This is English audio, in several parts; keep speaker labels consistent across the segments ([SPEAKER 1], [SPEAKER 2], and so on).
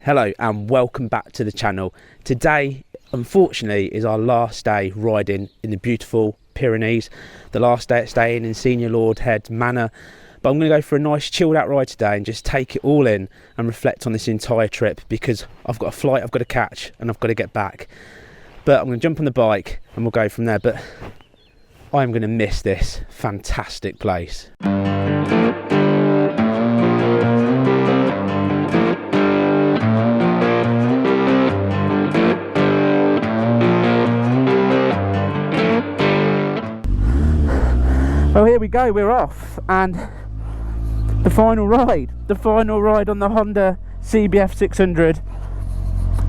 [SPEAKER 1] Hello and welcome back to the channel. Today, unfortunately, is our last day riding in the beautiful Pyrenees. The last day at staying in Senior Lord Head Manor. But I'm going to go for a nice chilled out ride today and just take it all in and reflect on this entire trip, because I've got a flight I've got to catch and I've got to get back. But I'm going to jump on the bike and we'll go from there. But I'm going to miss this fantastic place. Well, here we go, we're off, and the final ride on the Honda CBF600.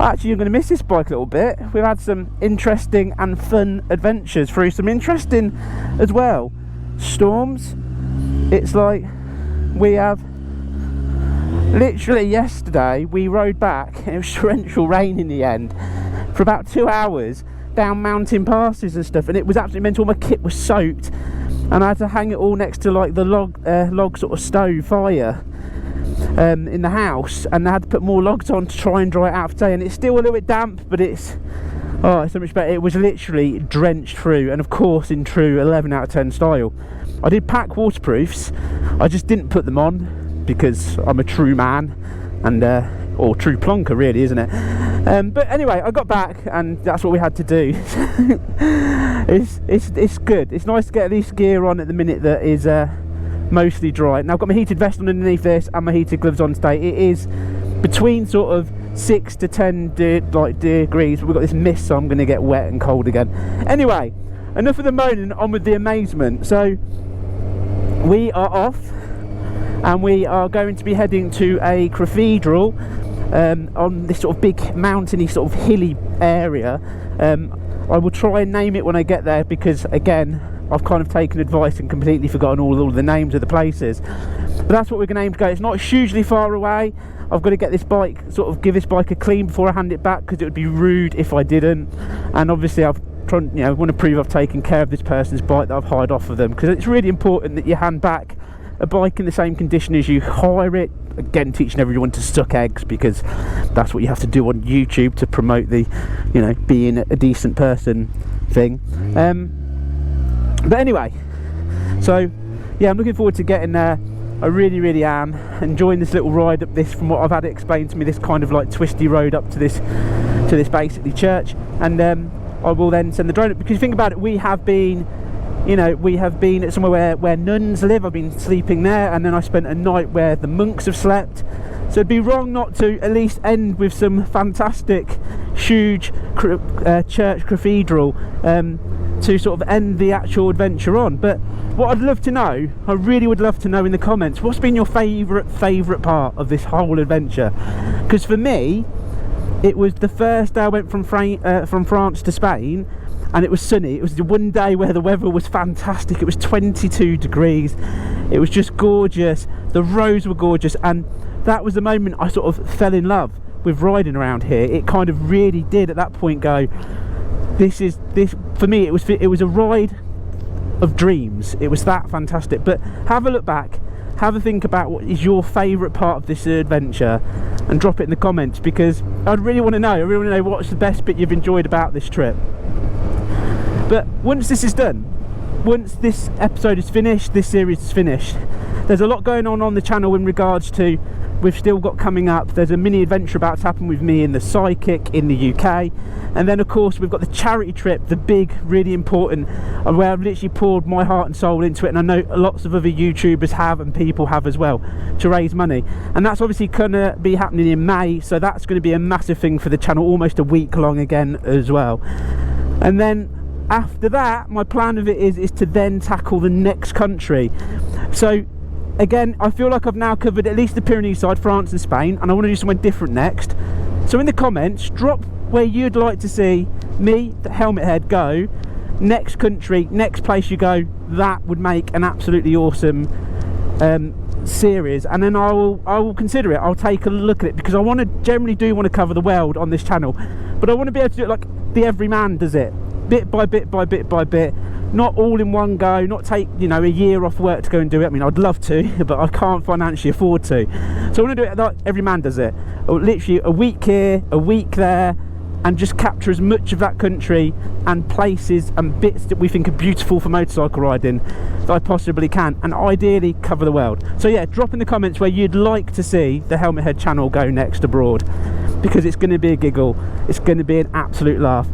[SPEAKER 1] Actually, I'm going to miss this bike a little bit. We've had some interesting and fun adventures through some interesting as well storms. It's like we have literally yesterday we rode back and it was torrential rain in the end for about 2 hours down mountain passes and stuff, and it was absolutely mental. My kit was soaked and I had to hang it all next to like the log sort of stove fire in the house, and I had to put more logs on to try and dry it out for today. And it's still a little bit damp, but it's so much better. It was literally drenched through, and of course in true 11 out of 10 style, I did pack waterproofs. I just didn't put them on because I'm a true man, and or true plonker really, isn't it? But anyway, I got back and that's what we had to do. It's good. It's nice to get this gear on at the minute that is mostly dry. Now I've got my heated vest on underneath this and my heated gloves on today. It is between sort of 6 to 10 degrees, but we've got this mist, so I'm going to get wet and cold again. Anyway, enough of the moaning, on with the amazement. So we are off and we are going to be heading to a cathedral on this sort of big mountainy sort of hilly area. I will try and name it when I get there, because again I've kind of taken advice and completely forgotten all the names of the places. But that's what we're going to aim to go. It's not hugely far away. I've got to get this bike, sort of give this bike a clean before I hand it back, because it would be rude if I didn't. And obviously I've tried, you know, want to prove I've taken care of this person's bike that I've hired off of them, because it's really important that you hand back a bike in the same condition as you hire it. Again, teaching everyone to suck eggs, because that's what you have to do on YouTube to promote the, you know, being a decent person thing. But anyway, so yeah, I'm looking forward to getting there. I really am enjoying this little ride up this, from what I've had it explained to me, this kind of like twisty road up to this basically church. And I will then send the drone up, because think about it, we have been at somewhere where nuns live. I've been sleeping there, and then I spent a night where the monks have slept. So it'd be wrong not to at least end with some fantastic, huge church cathedral to sort of end the actual adventure on. But what I'd love to know, I really would love to know in the comments, what's been your favourite part of this whole adventure? Because for me, it was the first day I went from France to Spain, and it was sunny. It was the one day where the weather was fantastic. It was 22 degrees. It was just gorgeous. The roads were gorgeous, and that was the moment I sort of fell in love with riding around here. It kind of really did at that point go, this for me, it was a ride of dreams. It was that fantastic. But have a look back, have a think about what is your favourite part of this adventure, and drop it in the comments, because I'd really want to know. I really want to know what's the best bit you've enjoyed about this trip. But once this is done, once this episode is finished, this series is finished, there's a lot going on the channel in regards to, we've still got coming up, there's a mini adventure about to happen with me in the Psychic in the UK, and then of course we've got the charity trip, the big, really important, where I've literally poured my heart and soul into it, and I know lots of other YouTubers have, and people have as well, to raise money. And that's obviously going to be happening in May, so that's going to be a massive thing for the channel, almost a week long again as well. And then after that, my plan of it is to then tackle the next country. So again, I feel like I've now covered at least the Pyrenees side, France and Spain, and I want to do somewhere different next. So in the comments, drop where you'd like to see me, the Helmet Head, go next country, next place you go. That would make an absolutely awesome series, and then I will consider it. I'll take a look at it, because I generally do want to cover the world on this channel, but I want to be able to do it like the everyman does it, bit by bit by bit by bit, not all in one go, not take, you know, a year off work to go and do it. I mean, I'd love to, but I can't financially afford to. So I want to do it like every man does it. Literally a week here, a week there, and just capture as much of that country and places and bits that we think are beautiful for motorcycle riding that I possibly can, and ideally cover the world. So yeah, drop in the comments where you'd like to see the Helmet Head channel go next abroad, because it's going to be a giggle, it's going to be an absolute laugh.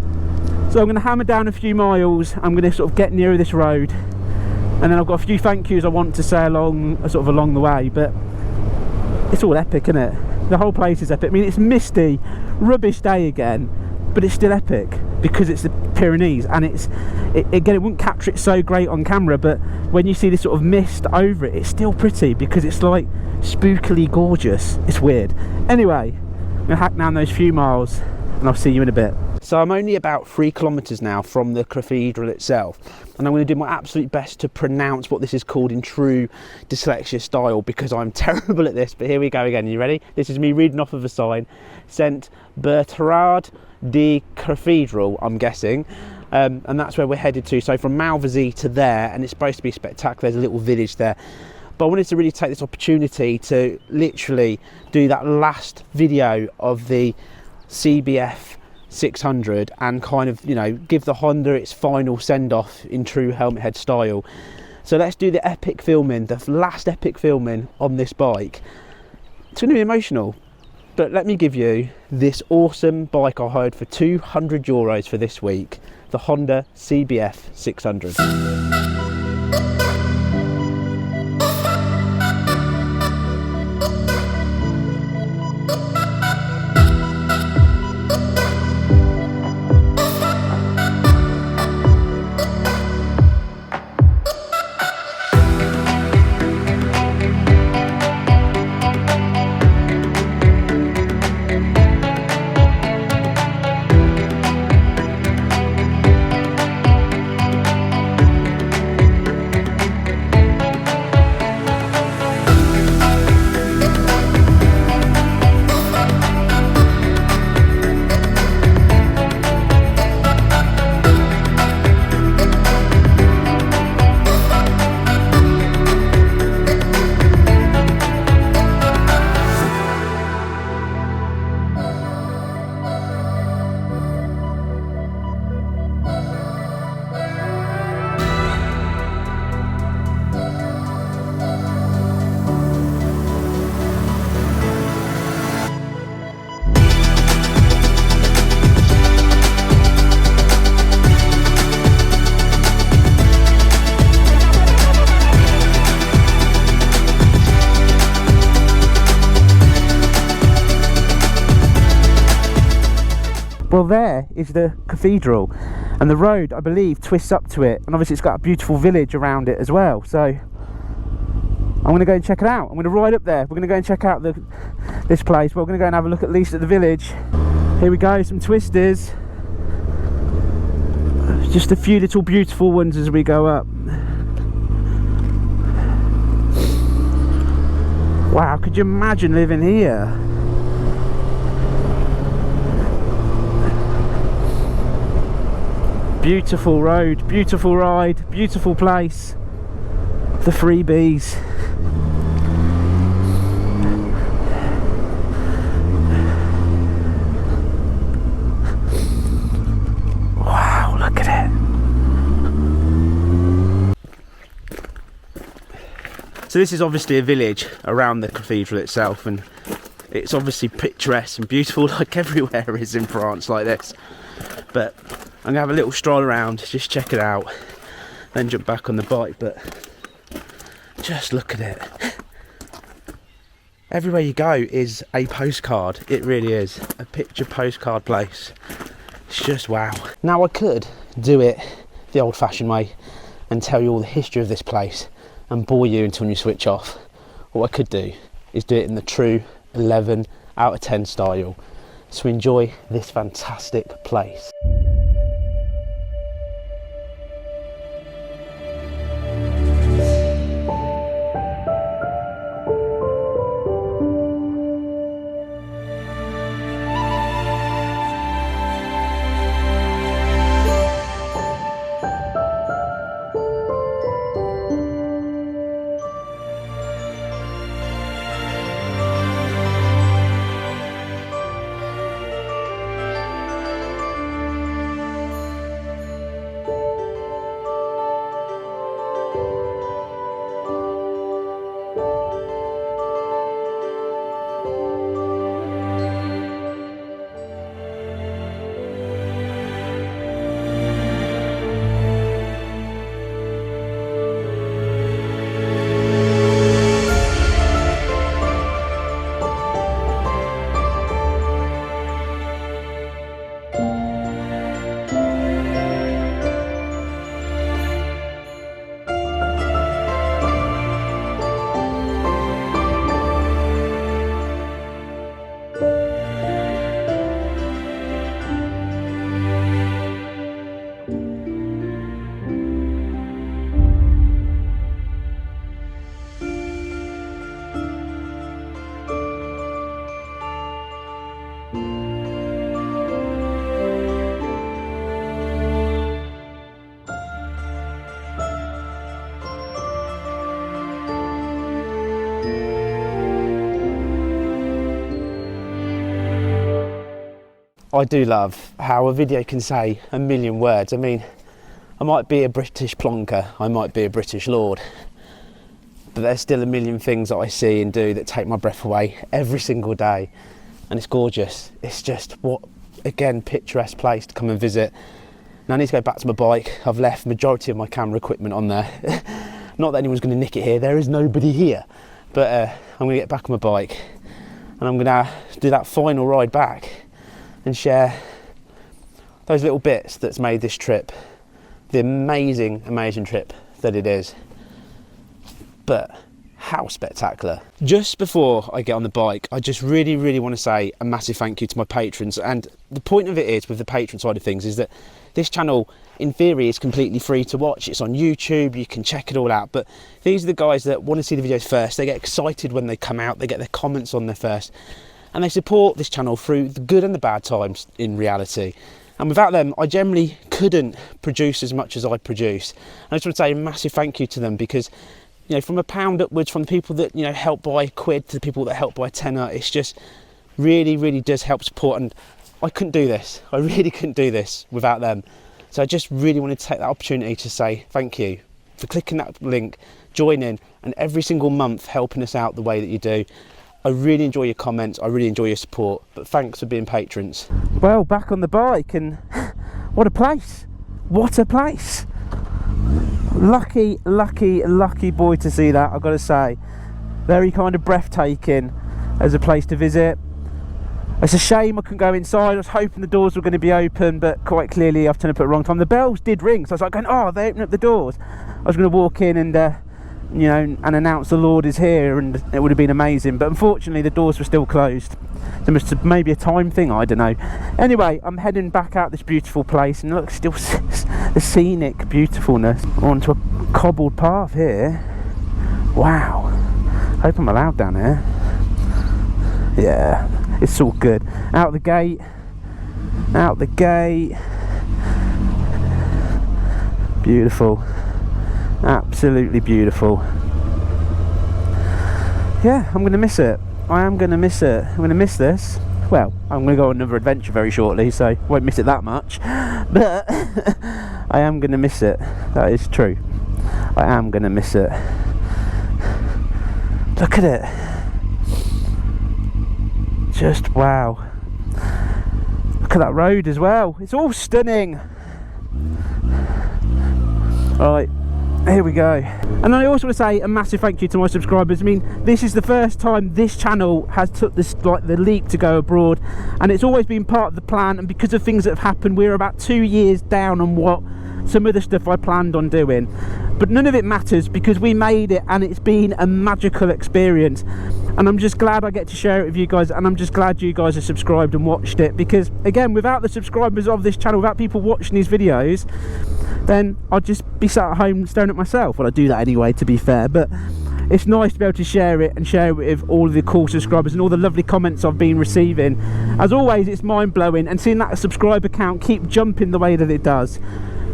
[SPEAKER 1] So I'm going to hammer down a few miles, I'm going to sort of get nearer this road, and then I've got a few thank yous I want to say along the way, but it's all epic, isn't it? The whole place is epic. I mean, it's misty, rubbish day again, but it's still epic because it's the Pyrenees, and again, it wouldn't capture it so great on camera, but when you see this sort of mist over it, it's still pretty because it's like spookily gorgeous. It's weird. Anyway, I'm going to hack down those few miles and I'll see you in a bit. So I'm only about 3 kilometres now from the cathedral itself, and I'm going to do my absolute best to pronounce what this is called in true dyslexia style, because I'm terrible at this. But here we go again. Are you ready? This is me reading off of a sign. Saint Bertrand de Cathedral, I'm guessing, and that's where we're headed to. So from Malvazy to there, and it's supposed to be spectacular. There's a little village there. But I wanted to really take this opportunity to literally do that last video of the CBF600 and kind of, you know, give the Honda its final send-off in true Helmet Head style. So let's do the epic filming, the last epic filming on this bike. It's going to be emotional, but let me give you this awesome bike I hired for €200 for this week, the Honda CBF600. Well, there is the cathedral, and the road, I believe, twists up to it, and obviously it's got a beautiful village around it as well. So I'm going to go and check it out. I'm going to ride up there. We're going to go and check out this place. We're going to go and have a look at least at the village. Here we go, some twisters. Just a few little beautiful ones as we go up. Wow, could you imagine living here? Beautiful road, beautiful ride, beautiful place. The 3Bs. Wow, look at it. So this is obviously a village around the cathedral itself, and it's obviously picturesque and beautiful like everywhere is in France like this. But I'm going to have a little stroll around, just check it out, then jump back on the bike. But just look at it. Everywhere you go is a postcard. It really is a picture postcard place. It's just wow. Now I could do it the old fashioned way and tell you all the history of this place and bore you until you switch off. What I could do is do it in the true 11 out of 10 style. So enjoy this fantastic place.
[SPEAKER 2] I do love how a video can say a million words. I mean, I might be a British plonker, I might be a British lord, but there's still a million things that I see and do that take my breath away every single day, and it's gorgeous. It's just, what, again, picturesque place to come and visit. Now I need to go back to my bike. I've left majority of my camera equipment on there. Not that anyone's going to nick it here, there is nobody here, but I'm going to get back on my bike and I'm going to do that final ride back and share those little bits that's made this trip the amazing, amazing trip that it is. But how spectacular. Just before I get on the bike, I just really want to say a massive thank you to my patrons. And the point of it is, with the patron side of things, is that this channel in theory is completely free to watch. It's on YouTube, you can check it all out, but these are the guys that want to see the videos first. They get excited when they come out, they get their comments on there first, and they support this channel through the good and the bad times in reality. And without them, I generally couldn't produce as much as I produce. And I just want to say a massive thank you to them, because, you know, from £1 upwards, from the people that, you know, help by a quid to the people that help by a tenner, it's just really does help support. And I couldn't do this. I really couldn't do this without them. So I just really wanted to take that opportunity to say thank you for clicking that link, joining, and every single month helping us out the way that you do. I really enjoy your comments, I really enjoy your support, but thanks for being patrons.
[SPEAKER 1] Well, back on the bike, and what a place. What a place. Lucky boy to see that, I've got to say. Very kind of breathtaking as a place to visit. It's a shame I couldn't go inside. I was hoping the doors were going to be open, but quite clearly I've turned up at the wrong time. The bells did ring, so I was like going, oh, they opened up the doors. I was going to walk in and you know, and announce the Lord is here, and it would have been amazing, but unfortunately the doors were still closed. There must have maybe a time thing, I don't know. Anyway, I'm heading back out this beautiful place, and look, still the scenic beautifulness. Onto a cobbled path here. Wow, hope I'm allowed down here. Yeah, it's all good. Out the gate, beautiful. Absolutely beautiful. Yeah, I'm going to miss it. I am going to miss it. I'm going to miss this. Well, I'm going to go on another adventure very shortly, so I won't miss it that much. But I am going to miss it. That is true. I am going to miss it. Look at it. Just wow. Look at that road as well. It's all stunning. Right. Here we go. And I also want to say a massive thank you to my subscribers. I mean, this is the first time this channel has took this, like, the leap to go abroad, and it's always been part of the plan, and because of things that have happened, we're about 2 years down on what some of the stuff I planned on doing. But none of it matters, because we made it, and it's been a magical experience, and I'm just glad I get to share it with you guys, and I'm just glad you guys have subscribed and watched it, because again, without the subscribers of this channel, without people watching these videos, then I'd just be sat at home staring at myself. Well, I do that anyway, to be fair, but it's nice to be able to share it, and share it with all of the cool subscribers and all the lovely comments I've been receiving. As always, it's mind-blowing, and seeing that subscriber count keep jumping the way that it does,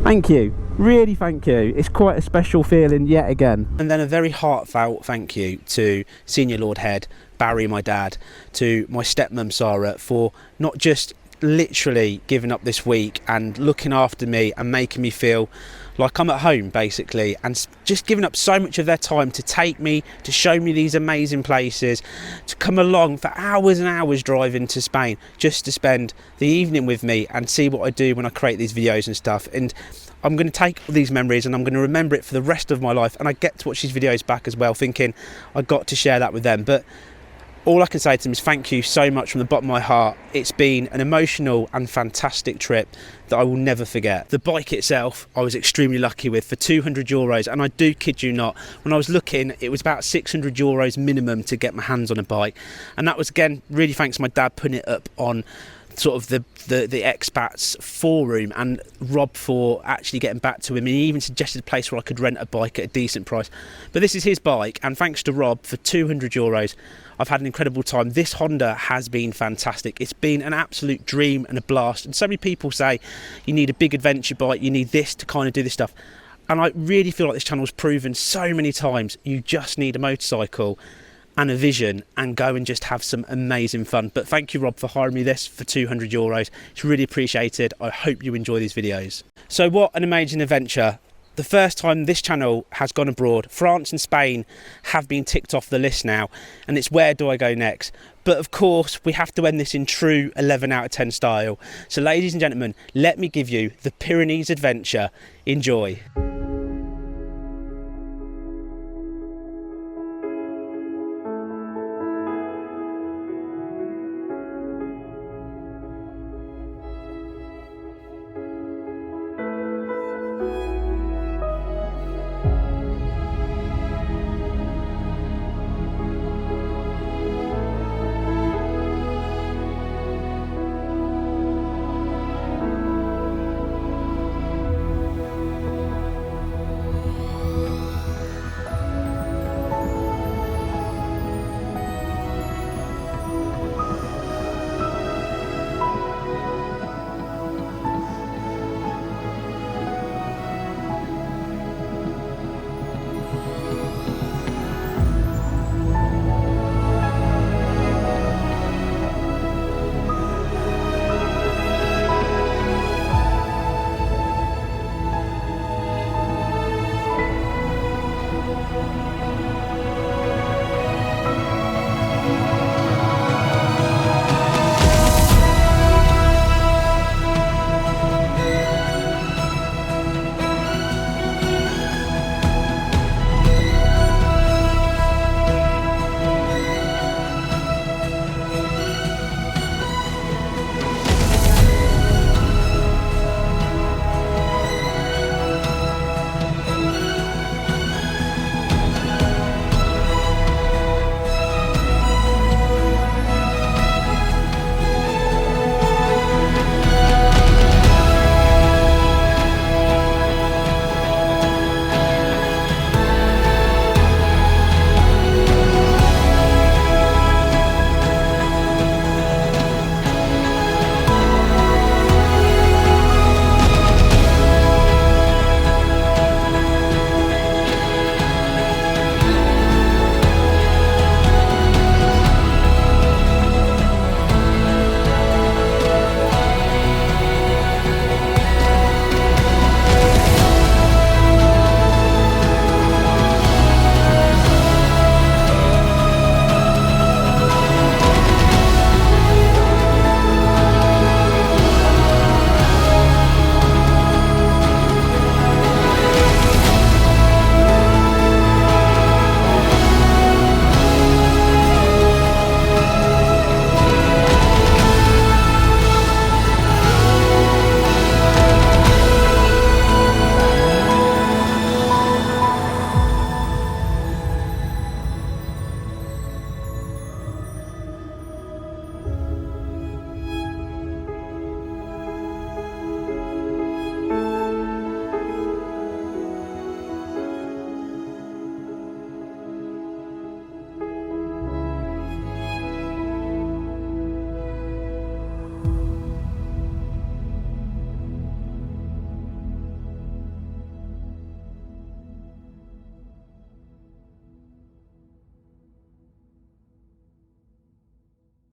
[SPEAKER 1] thank you, really thank you. It's quite a special feeling yet again.
[SPEAKER 2] And then a very heartfelt thank you to Senior Lord Head, Barry, my dad, to my stepmum Sarah, for not just literally giving up this week and looking after me and making me feel like I'm at home, basically, and just giving up so much of their time to take me, to show me these amazing places, to come along for hours and hours driving to Spain just to spend the evening with me and see what I do when I create these videos and stuff. And I'm going to take all these memories and I'm going to remember it for the rest of my life, and I get to watch these videos back as well thinking I got to share that with them. But all I can say to them is thank you so much from the bottom of my heart. It's been an emotional and fantastic trip that I will never forget. The bike itself I was extremely lucky with for €200, and I do kid you not, when I was looking, it was about €600 minimum to get my hands on a bike, and that was again really thanks to my dad putting it up on sort of the expats forum, and Rob for actually getting back to him, and he even suggested a place where I could rent a bike at a decent price. But this is his bike, and thanks to Rob, for €200 I've had an incredible time. This Honda has been fantastic. It's been an absolute dream and a blast, and so many people say you need a big adventure bike, you need this to kind of do this stuff, and I really feel like this channel's proven so many times you just need a motorcycle. and a vision and go and just have some amazing fun. But thank you, Rob, for hiring me this for €200. It's really appreciated. I hope you enjoy these videos. So what an amazing adventure. The first time this channel has gone abroad, France and Spain have been ticked off the list now, and it's where do I go next? But of course, we have to end this in true 11 out of 10 style. So ladies and gentlemen, let me give you the Pyrenees adventure. Enjoy.